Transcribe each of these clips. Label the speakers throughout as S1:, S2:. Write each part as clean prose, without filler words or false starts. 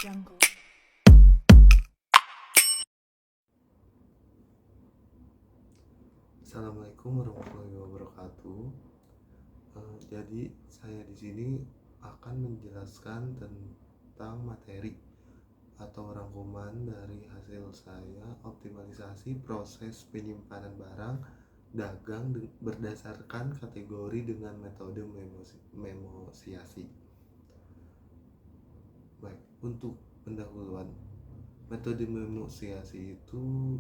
S1: Jungle.
S2: Assalamualaikum warahmatullahi wabarakatuh. Jadi saya di sini akan menjelaskan tentang materi atau rangkuman dari hasil saya optimalisasi proses penyimpanan barang dagang berdasarkan kategori dengan metode memosiasi. Baik, untuk pendahuluan, metode memosiasi itu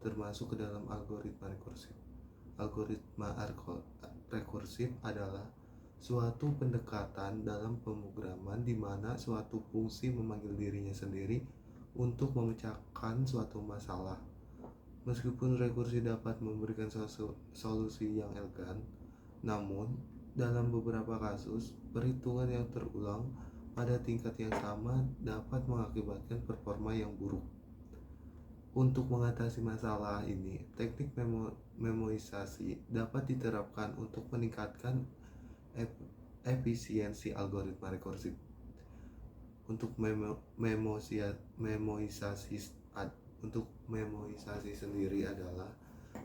S2: termasuk ke dalam algoritma rekursif. Algoritma rekursif adalah suatu pendekatan dalam pemrograman di mana suatu fungsi memanggil dirinya sendiri untuk memecahkan suatu masalah. Meskipun rekursi dapat memberikan solusi yang elegan, namun dalam beberapa kasus, perhitungan yang terulang pada tingkat yang sama dapat mengakibatkan performa yang buruk. Untuk mengatasi masalah ini, teknik memoisasi dapat diterapkan untuk meningkatkan efisiensi algoritma rekursif. Untuk memoisasi sendiri adalah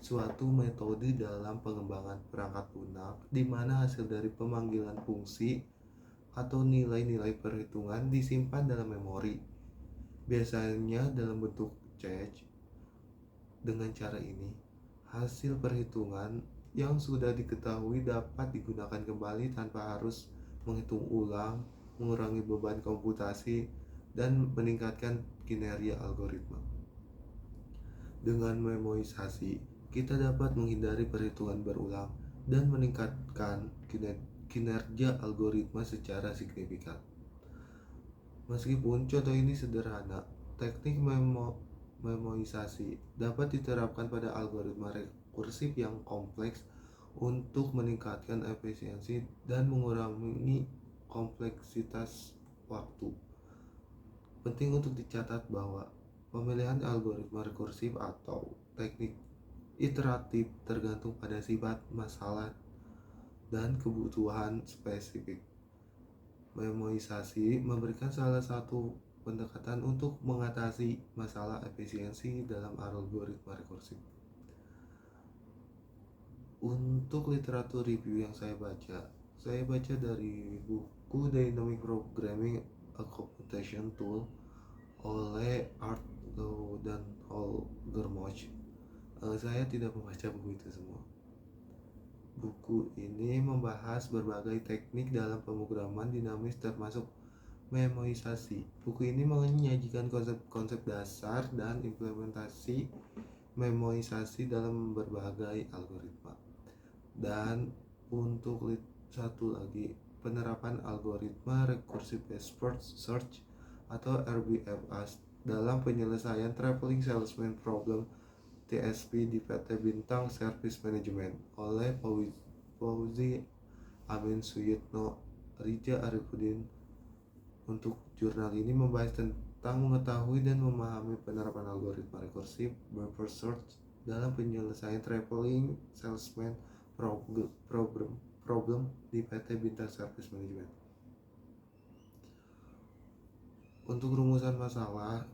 S2: suatu metode dalam pengembangan perangkat lunak di mana hasil dari pemanggilan fungsi atau nilai-nilai perhitungan disimpan dalam memori, biasanya dalam bentuk cache. Dengan cara ini, hasil perhitungan yang sudah diketahui dapat digunakan kembali tanpa harus menghitung ulang, mengurangi beban komputasi, dan meningkatkan kinerja algoritma. Dengan memoisasi, kita dapat menghindari perhitungan berulang dan meningkatkan kinerja algoritma secara signifikan. Meskipun contoh ini sederhana, teknik memoisasi dapat diterapkan pada algoritma rekursif yang kompleks untuk meningkatkan efisiensi dan mengurangi kompleksitas waktu. Penting untuk dicatat bahwa pemilihan algoritma rekursif atau teknik iteratif tergantung pada sifat masalah dan kebutuhan spesifik. Memoisasi memberikan salah satu pendekatan untuk mengatasi masalah efisiensi dalam algoritma rekursif. Untuk literatur review yang saya baca dari buku Dynamic Programming A Computation Tool oleh Art Lowe dan Holger Moch. Saya tidak membaca buku itu semua. Buku ini membahas berbagai teknik dalam pemrograman dinamis termasuk memoisasi. Buku ini menyajikan konsep-konsep dasar dan implementasi memoisasi dalam berbagai algoritma. Dan untuk satu lagi, penerapan algoritma recursive expert search atau RBFS dalam penyelesaian traveling salesman problem TSP di PT Bintang Service Management oleh Fauzi Amin Suyitno Rija Arifudin. Untuk jurnal ini membahas tentang mengetahui dan memahami penerapan algoritma rekursif reverse search dalam penyelesaian traveling salesman problem di PT Bintang Service Management. Untuk rumusan masalah,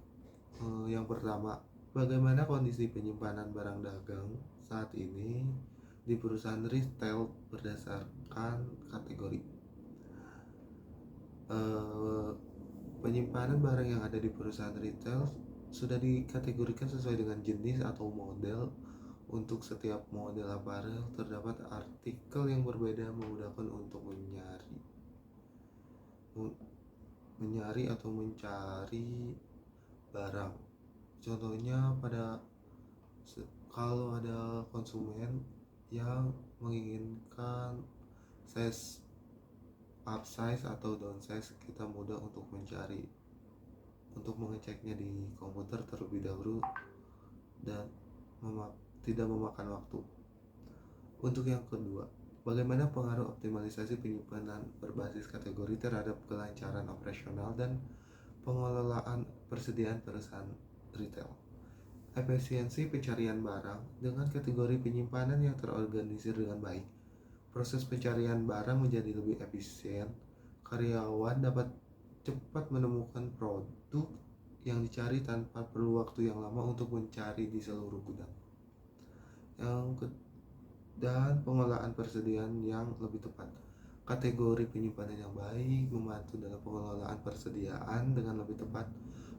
S2: yang pertama, bagaimana kondisi penyimpanan barang dagang saat ini di perusahaan retail berdasarkan kategori. Penyimpanan barang yang ada di perusahaan retail sudah dikategorikan sesuai dengan jenis atau model. Untuk setiap model aparel terdapat artikel yang berbeda, memudahkan untuk mencari barang. Contohnya kalau ada konsumen yang menginginkan size upsize atau downsize, kita mudah untuk mengeceknya di komputer terlebih dahulu dan tidak memakan waktu. Untuk yang kedua, bagaimana pengaruh optimalisasi penyimpanan berbasis kategori terhadap kelancaran operasional dan pengelolaan persediaan perusahaan retail. Efisiensi pencarian barang dengan kategori penyimpanan yang terorganisir dengan baik, proses pencarian barang menjadi lebih efisien, karyawan dapat cepat menemukan produk yang dicari tanpa perlu waktu yang lama untuk mencari di seluruh gudang. Dan pengolahan persediaan yang lebih tepat. Kategori penyimpanan yang baik membantu dalam pengelolaan persediaan dengan lebih tepat.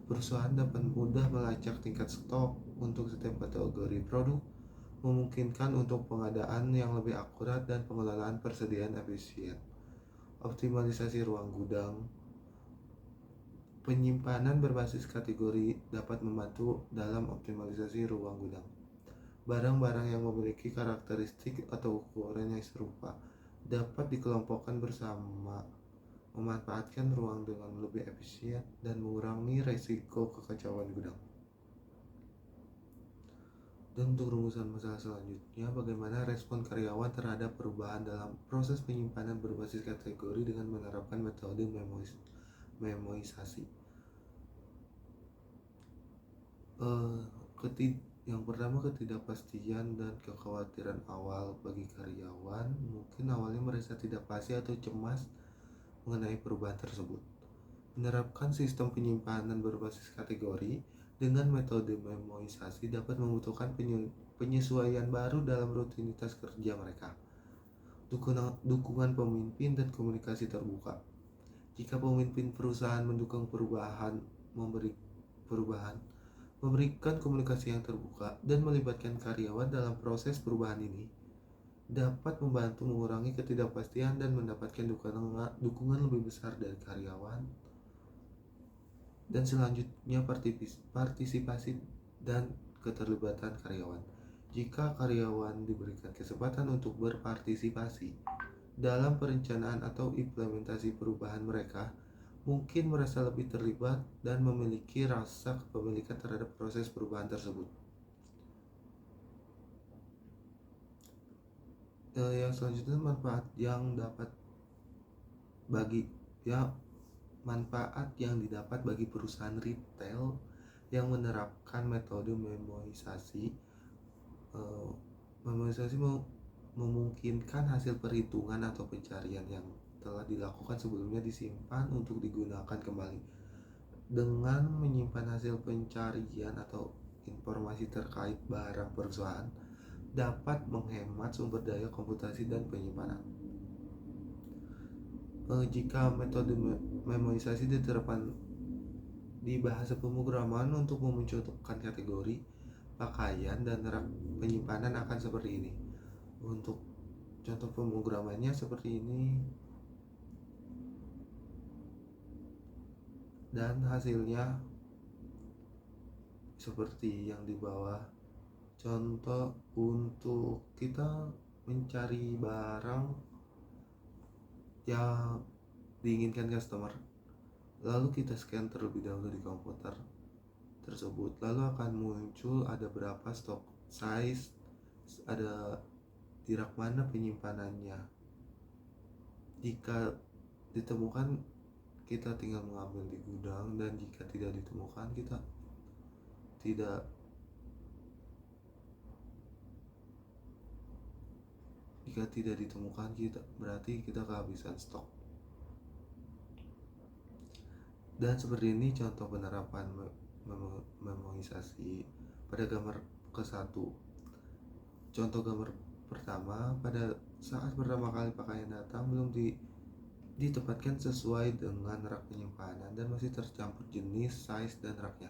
S2: Perusahaan dapat mudah melacak tingkat stok untuk setiap kategori produk, memungkinkan untuk pengadaan yang lebih akurat dan pengelolaan persediaan efisien. Optimalisasi ruang gudang. Penyimpanan berbasis kategori dapat membantu dalam optimalisasi ruang gudang. Barang-barang yang memiliki karakteristik atau ukuran yang serupa dapat dikelompokkan bersama, memanfaatkan ruang dengan lebih efisien dan mengurangi risiko kekacauan gudang. Dan untuk rumusan masalah selanjutnya, bagaimana respon karyawan terhadap perubahan dalam proses penyimpanan berbasis kategori dengan menerapkan metode memoisasi. Yang pertama, ketidakpastian dan kekhawatiran awal bagi karyawan. Mungkin awalnya merasa tidak pasti atau cemas mengenai perubahan tersebut. Menerapkan sistem penyimpanan berbasis kategori dengan metode memoisasi dapat membutuhkan penyesuaian baru dalam rutinitas kerja mereka. Dukungan pemimpin dan komunikasi terbuka. Jika pemimpin perusahaan mendukung memberikan komunikasi yang terbuka dan melibatkan karyawan dalam proses perubahan ini, dapat membantu mengurangi ketidakpastian dan mendapatkan dukungan lebih besar dari karyawan. Dan selanjutnya, partisipasi dan keterlibatan karyawan. Jika karyawan diberikan kesempatan untuk berpartisipasi dalam perencanaan atau implementasi perubahan, mereka mungkin merasa lebih terlibat dan memiliki rasa kepemilikan terhadap proses perubahan tersebut. Yang selanjutnya, manfaat yang didapat bagi perusahaan retail yang menerapkan metode memoisasi. Memoisasi memungkinkan hasil perhitungan atau pencarian yang telah dilakukan sebelumnya disimpan untuk digunakan kembali. Dengan menyimpan hasil pencarian atau informasi terkait barang perusahaan dapat menghemat sumber daya komputasi dan penyimpanan. Jika metode memoisasi diterapkan di bahasa pemrograman untuk memunculkan kategori, pakaian, dan rak penyimpanan akan seperti ini. Untuk contoh pemrogramannya seperti ini, dan hasilnya seperti yang di bawah. Contoh untuk kita mencari barang yang diinginkan customer, lalu kita scan terlebih dahulu di komputer tersebut, lalu akan muncul ada berapa stok size, ada di rak mana penyimpanannya. Jika ditemukan, kita tinggal mengambil di gudang, dan jika tidak ditemukan, berarti kita kehabisan stok. Dan seperti ini contoh penerapan memoisasi pada gambar ke-1. Contoh gambar pertama, pada saat pertama kali pakaian datang belum ditempatkan sesuai dengan rak penyimpanan dan masih tercampur jenis, size, dan raknya.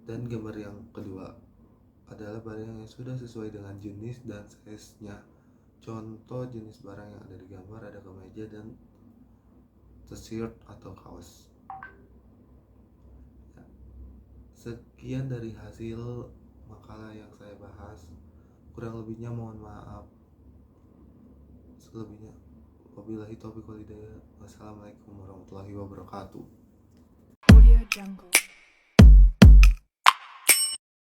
S2: Dan gambar yang kedua adalah barang yang sudah sesuai dengan jenis dan size-nya. Contoh jenis barang yang ada di gambar ada kemeja dan t-shirt atau kaos. Sekian dari hasil makalah yang saya bahas. Kurang lebihnya mohon maaf. Selebihnya wabillahi taufiq wal hidayah. Wassalamualaikum warahmatullahi wabarakatuh.
S1: Audio Jungle.